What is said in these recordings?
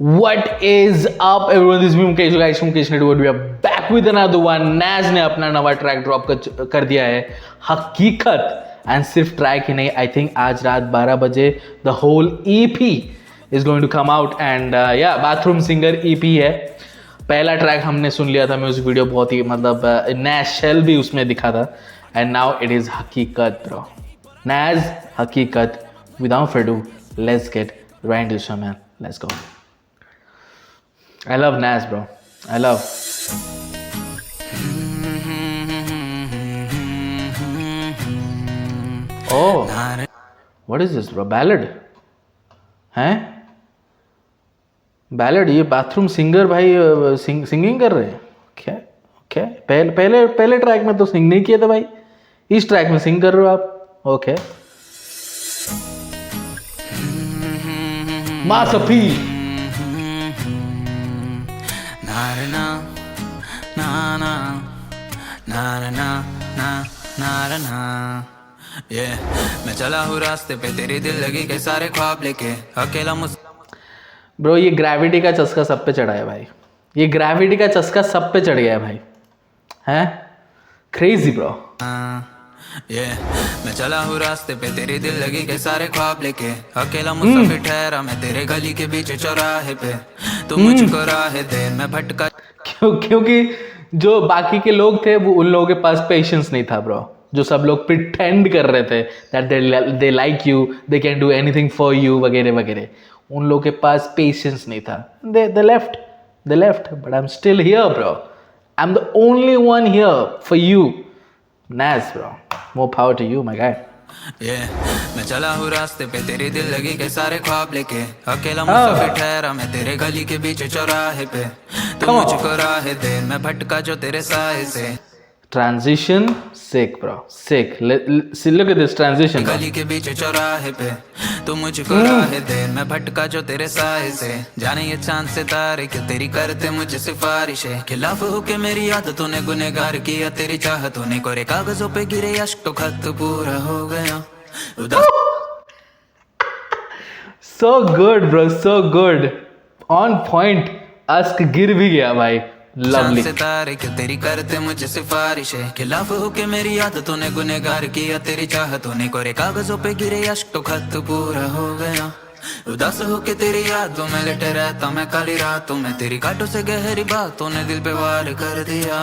What is up everyone, this is me Mukesh guys from Mukesh Network. We are back with another one. Naz ने अपना नवा track drop कर दिया है हकीकत, एंड सिर्फ ट्रैक ही नहीं, आई थिंक आज रात 12 बजे the whole EP is going to come out and yeah bathroom singer EP है. पहला ट्रैक हमने सुन लिया था म्यूजिक वीडियो, बहुत ही मतलब नेशनल भी उसमें दिखा था, एंड नाउ इट इज हकीकत ब्रो. Naz हकीकत. Without further ado, let's get right into the show, man. Let's go. I love Naz, bro. I love. Oh, what is this, bro? Ballad? हैं? Ballad? ये bathroom singer भाई singing कर रहे हैं क्या? Okay, पहले track में तो सिंग नहीं किए थे भाई, इस ट्रैक में सिंग कर रहे हो आप. ओके. मासफी. मैं चला हूँ रास्ते पे, तेरी दिल लगी के सारे ख्वाब लेके अकेला ब्रो ये ग्रेविटी का चस्का सब पे चढ़ा है भाई, ये ग्रेविटी का चस्का सब पे चढ़ गया है भाई, हैं? Crazy bro. मैं चला हूँ रास्ते पे, तेरी दिल लगी के सारे ख्वाब लेके अकेला मुसाफिर ठहरा मैं तेरे गली के बीच चौराहे पे, तू मुझको राह दे मैं भटका. क्योंकि जो बाकी के लोग थे वो उन लोगों के पास पेशेंस नहीं था ब्रो. जो सब लोग प्रिटेंड कर रहे थे that they like you, they can do anything for you वगैरह वगैरह, उन लोगों के पास पेशेंस नहीं था. They left but I am still here bro. I am the only one here for you. Naz bro, more power to you my guy. मैं चला हूँ रास्ते पे, तेरी दिल लगी के सारे ख्वाब लेके अकेला मुसाफिर ठहरा मैं तेरे गली के बीच चौराहे पे, तू मुझको राह दे मैं भटका जो तेरे साए से. Transition sick bro, sick. See, look at this transition. गली के बीच चौराहे पे तू मुझको राह दे मैं भटका जो तेरे साए से. जाने ये चांद सितारे क्यों तेरी करते मुझे सिफारिशें, खिलाफ होके मेरी आदतों ने गुनहगार किया तेरी चाहतों ने, कोरे कागजों पे गिरे अश्क तो खत पूरा हो गया. So good bro, so good. On point. अश्क गिर भी गया भाई. लवली. सितारे क्यों तेरी करते मुझे सिफारिशें, खिलाफ होके मेरी आदतों ने गुनहगार किया तेरी चाहतों ने, कोरे कागजों पे गिरे अश्क तो खत पूरा हो गया. उदास होके तेरी यादों में लेटे रहता मैं काली रातों में, तेरी कांटों से गहरी बातों ने दिल पे वार कर दिया.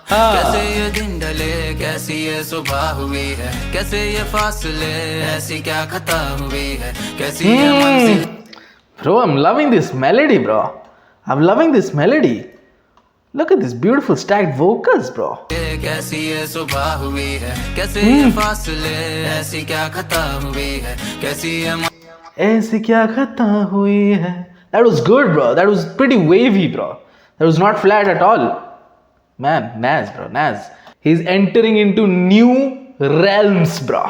कैसे ये दिन ढले, कैसी ये सुबह हुई है, कैसे ये फासले, ऐसी क्या खता हुई है, कैसी ये मंजिल. Bro, I'm loving this melody bro. I'm loving this melody. Look at this beautiful stacked vocals bro. कैसी ये सुबह हुई है, कैसे ये फासले, ऐसी क्या खता हुई है, कैसी ये ऐसी क्या खता हुई है. That was good bro. That was pretty wavy bro. That was not flat at all. Man, Naz bro, Naz. He's entering into new realms bro.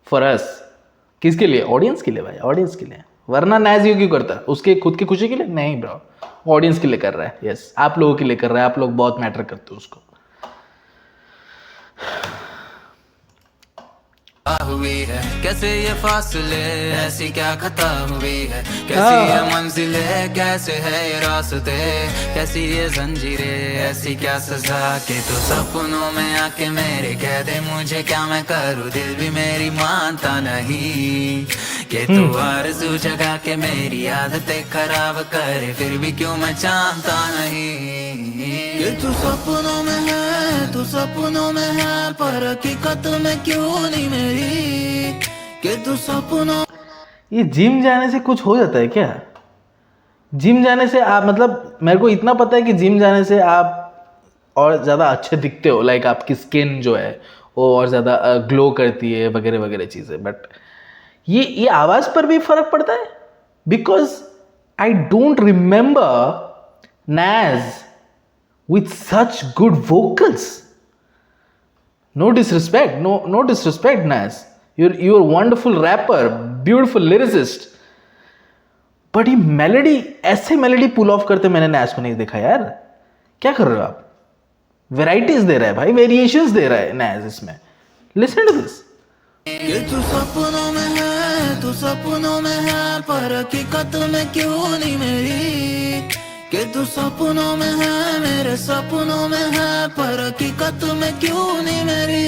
For us. किसके लिए? ऑडियंस के लिए भाई, ऑडियंस के लिए. वरना Naz ये क्यों करता? उसके खुद की खुशी के लिए नहीं ब्रो, ऑडियंस के लिए कर रहा है. यस, आप लोगों के लिए कर रहा है. आप लोग बहुत मैटर करते हो उसको. हुई है, कैसे ये फासले, ऐसी क्या खता हुई है, कैसी ये मंजिले, कैसे है ये रास्ते, कैसी ये जंजीरें, ऐसी क्या सजा के तू सपनों में आके मेरे कह दे मुझे क्या मैं करूँ, दिल भी मेरी मानता नहीं कि तू आरज़ू जगा के मेरी आदतें खराब करे, फिर भी क्यों मैं जानता नहीं कि तू सपनों में है, तू सपनों में है, पर हकीकत में क्यों नहीं मेरी, कि तू सपनों. ये जिम जाने से कुछ हो जाता है क्या? जिम जाने से आप, मतलब मेरे को इतना पता है कि जिम जाने से आप और ज़्यादा अच्छे दिखते हो, लाइक आपकी स्किन जो है वो और ज़्यादा ग्लो करती है वगैरह वगैरह चीज़ें. बट ये आवाज़ पर भी फर्क पड़ता है, because I don't remember Naz with such good vocals. No disrespect, no disrespect Naz. You're a wonderful rapper, beautiful lyricist. But ये मेलोडी, ऐसे मेलोडी पुल ऑफ करते मैंने Naz को नहीं देखा यार. क्या कर रहे हो आप? वेराइटीज दे रहा है भाई, वेरिएशंस दे रहा है Naz इसमें. Listen to this. कि तू सपनों में है, तू सपनों में है पर हकीकत में क्यों नहीं मेरी, कि तू सपनों में है मेरे सपनों में है पर हकीकत में क्यों नहीं मेरी,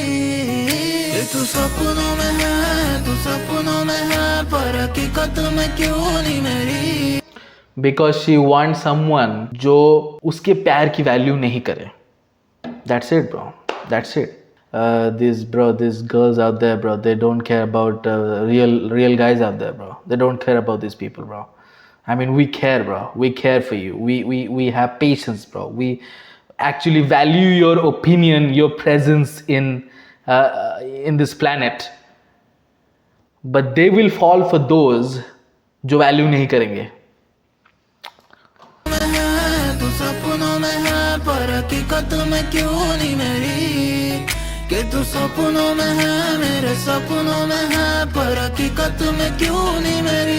कि तू सपनों में है तू सपनों में है पर हकीकत में क्यों नहीं मेरी। बिकॉज शी वॉन्ट समवन जो उसके प्यार की वैल्यू नहीं करे. That's it, bro. That's it. These girls out there, bro, they don't care about real guys out there, bro. They don't care about these people, bro. I mean, we care, bro. We care for you. We have patience, bro. We actually value your opinion, your presence in this planet. But they will fall for those जो value नहीं करेंगे. तू सपनों में है पर हकीकत में क्यों नहीं मेरी, कि तू सपनों में है मेरे सपनों में है पर हकीकत में क्यों नहीं मेरी।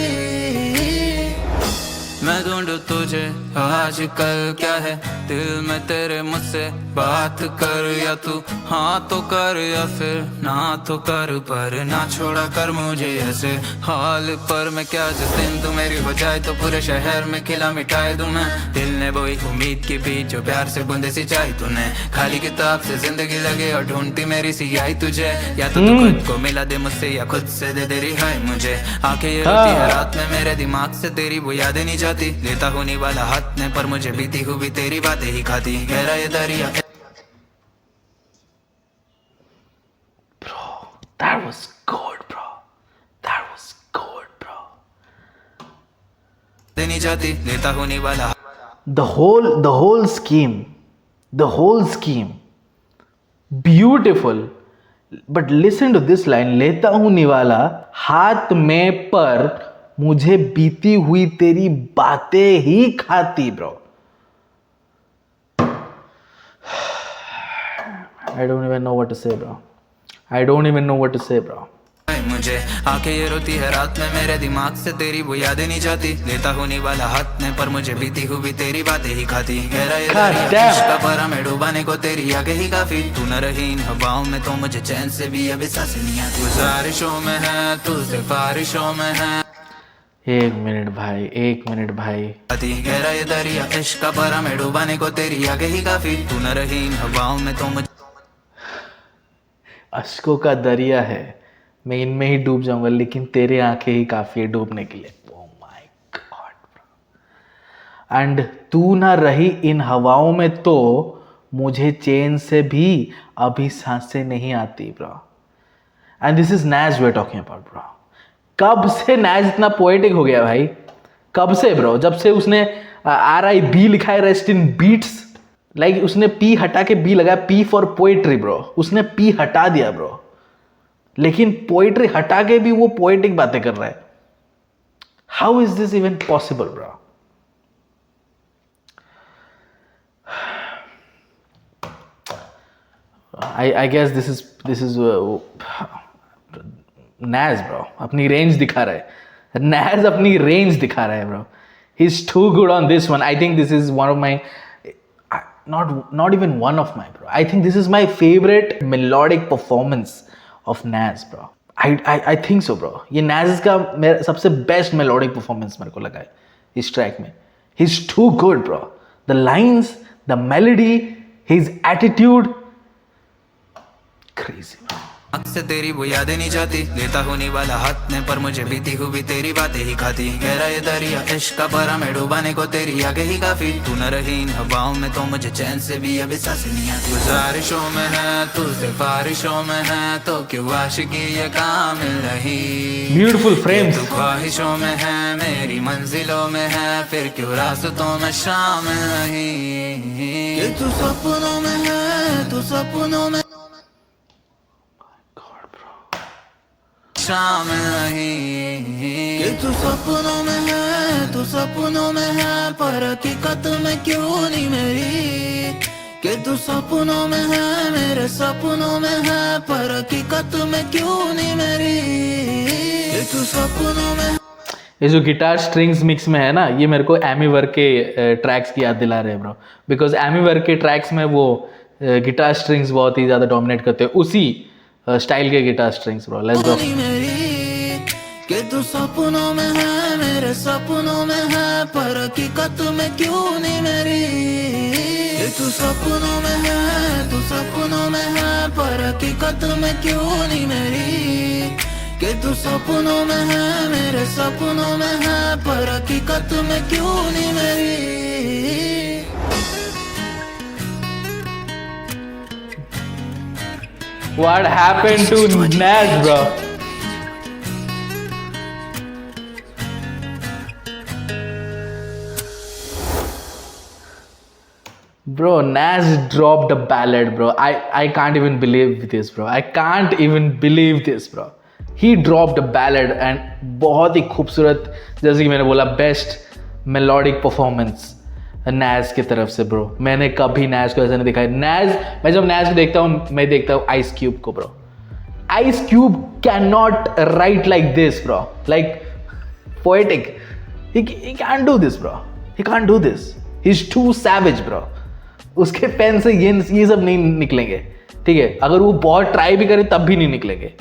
मैं ढूंढूं तुझे आजकल क्या है दिल में तेरे मुझसे बात कर, या तू हाँ तो कर या फिर ना तो कर, पर ना छोड़ा कर मुझे ऐसे हाल पर। मैं क्या जिस दिन तू मेरी हो जाए तो पूरे शहर में खिला मिटाए दूं मैं, दिल ने बोई उम्मीद की बीच जो प्यार से बूंदे सिंचाई तूने, खाली किताब से जिंदगी लगे और ढूंढती मेरी सियाई तुझे, या तो तू खुद को मिला दे मुझसे या खुद से दे दे रिहाई मुझे। आंखें ये रोती है रात में मेरे दिमाग से तेरी वो यादें नहीं जाती, लेता होने वाला हाथ ने पर मुझे बीती हुई तेरी बातें ही खाती, गहरा ये दरिया। Bro, that was good, bro. That was good, bro. नहीं जाती लेता होने वाला The whole scheme, beautiful. But listen to this line, लेता हूं निवाला हाथ में पर मुझे बीती हुई तेरी बातें ही खाती, bro. I don't even know what to say, bro. I don't even know what to say, bro. मुझे आंखें ये रोती है रात में मेरे दिमाग से तेरी वो यादें नहीं जाती, लेता होने वाला हाथ ने पर मुझे बीती हुई तेरी बातें ही खाती, गहरा ये दरिया इश्क का भरा में डूबाने को तेरी आगे ही काफी, तू न रही इन हवाओं में तो मुझे चैन से भी अब सांस नहीं आती, गुजारिशों में है तू सिफारिशों में है। एक मिनट भाई. गहरा ये दरिया इश्क का भरा में डूबाने को तेरी आगे ही काफी, तू न रही इन हवाओं में तो मुझे अश्कों का दरिया है, मैं इनमें ही डूब जाऊंगा, लेकिन तेरे आंखें ही काफी है डूबने के लिए. Oh my God bro. And तू ना रही इन हवाओं में तो मुझे चैन से भी अभी सांसें नहीं आती, bro. And this is Naaz we are talking about, bro. कब से नैज इतना पोएटिक हो गया भाई? कब से ब्रो? जब से उसने RIB लिखा है, रेस्ट इन बीट्स. लाइक उसने P हटा के B लगाया, P फॉर पोएट्री ब्रो. उसने P हटा दिया ब्रो, लेकिन पोएट्री हटा के भी वो पोएटिक बातें कर रहा है. How is this even possible bro? I guess this is Naz bro अपनी रेंज दिखा रहा है. Naz अपनी रेंज दिखा रहा है bro. He's too good on this one. I think this is one of my not even one of my, bro. I think this is my favorite melodic performance of Naz bro. I think so bro. ये Naz का मेरा सबसे best melodic performance मेरे को लगा है इस track में. He's too good bro. The lines, the melody, his attitude, crazy bro. से तेरी वो यादें नहीं जाती, लेता होने वाला हाथ ने पर मुझे बीती हुई तेरी बातें ही खाती, गहरा ये दरिया इश्क का भरा में डूबाने को तेरी आगे ही काफी, तू न रही इन हवाओं में तो मुझे चैन से भी अब सांस नहीं आती, गुजारिशों में है तू सिफारिशों में है तो क्यों आशिकी ये काम मिल रही, ब्यूटीफुल फ्रेम्स. तू ख्वाहिशों में है मेरी मंजिलों में है फिर क्यों रास्तों में शामिल नहीं, कि तू सपनों में है तू सपनों में शामिल नहीं, कि तू सपनों में है तू सपनों में है पर हकीकत में क्यों नहीं मेरी, कि तू सपनों में है मेरे सपनों में है पर हकीकत में क्यों नहीं मेरी, कि तू सपनों में. ये जो गिटार स्ट्रिंग्स मिक्स में है ना, ये मेरे को एमी वर्क के ट्रैक्स की याद दिला रहे हैं ब्रो. बिकॉज एमी वर्क के ट्रैक्स में वो गिटार स्ट्रिंग्स बहुत ही ज़्यादा डोमिनेट करते हैं, उसी स्टाइल के guitar strings bro. Let's go. कि तू सपनों में है, मेरे सपनों में है, पर हकीकत में क्यों नहीं मेरी। कि तू सपनों में है, तू सपनों में है, पर हकीकत में क्यों नहीं मेरी। कि तू सपनों में है, मेरे सपनों में है, पर हकीकत में क्यों नहीं मेरी। What happened to Nas, bro? Bro, Nas dropped a ballad, bro. I can't even believe this, bro. I can't even believe this, bro. He dropped a ballad and बहुत ही खूबसूरत, जैसे कि मैंने बोला, बेस्ट मेलोडिक परफॉर्मेंस नैज की तरफ से, bro. मैंने कभी नैज को ऐसा नहीं देखा है. नैज, मैं जब नैज को देखता हूँ, मैं देखता हूँ आइस क्यूब को, bro. Ice cube can not right like this, bro. Like poetic. He can't do this, bro. He can't do this. He's too savage, bro. उसके पेन से ये सब नहीं निकलेंगे, ठीक है. अगर वो बहुत ट्राई भी करे तब भी नहीं निकलेंगे.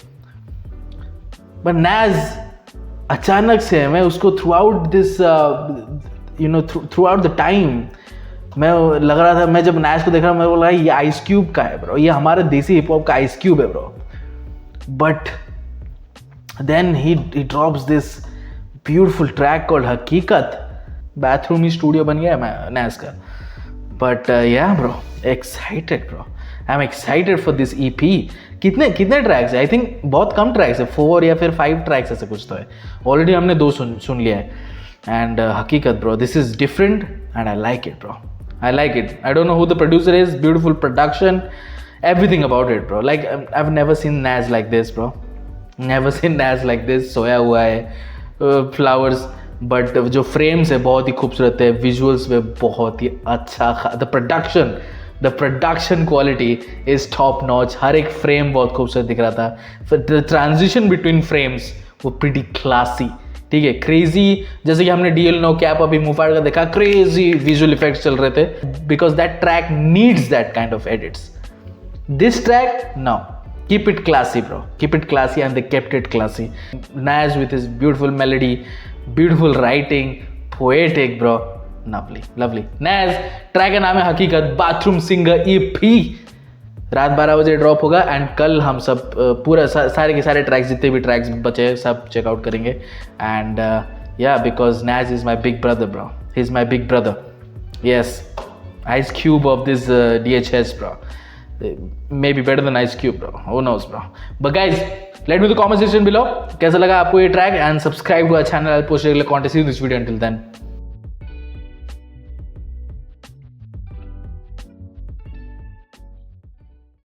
बट नैज अचानक से, मैं उसको through out this, through out the time, मैं लग रहा था, मैं जब नैज को देख रहा, मैं बोला ये आइस क्यूब का है, ब्रो. ये हमारा देसी हिप हॉप का आइस क्यूब है, bro. But then he drops this beautiful track called Haqeeqat. Bathroom ही स्टूडियो बन गया है नैज का. But yeah bro, excited, bro. I am excited for this EP. कितने ट्रैक्स है? आई थिंक बहुत कम ट्रैक्स है, 4 या फिर 5 ट्रैक्स ऐसे कुछ तो है. ऑलरेडी हमने 2 सुन लिया है. And Haqeeqat, bro, this is different and I like it, bro. I like it. I don't know who the producer is. Beautiful production, everything about it, bro. Like I have never seen Naaz like this, bro. Never seen Naaz like this. सोया हुआ है, flowers, but जो frames है बहुत ही खूबसूरत है. Visuals में बहुत ही अच्छा. The production quality is top notch. हर एक फ्रेम बहुत खूबसूरत दिख रहा था. फिर द ट्रांजिशन बिटवीन फ्रेम्स वो प्रीटी क्लासी, ठीक है. क्रेजी, जैसे कि हमने DL नो कैप अभी मुफाड़ का देखा, क्रेजी विजुअल इफेक्ट्स चल रहे थे, because that track needs that kind of edits. This track, no, keep it classy, bro. Keep it classy, and they kept it classy. Naz with his beautiful melody, beautiful writing, poetic, bro. Lovely. Naz, track का नाम है हकीकत, bathroom singer EP. रात 12 बजे drop होगा. And कल हम सब पूरा सारे के सारे ट्रैक्स, जितने भी ट्रैक्स बचे सब चेकआउट करेंगे. एंड या, because Naz is my big brother, bro. He's my big brother. Yes, Ice Cube of this DHS, bro. Maybe better than Ice Cube, bro. Who knows, bro. But guys, let me know the comment section below. कैसा लगा आपको ये track, and subscribe to our channel. I'll post regular content. See you in this video. Until then.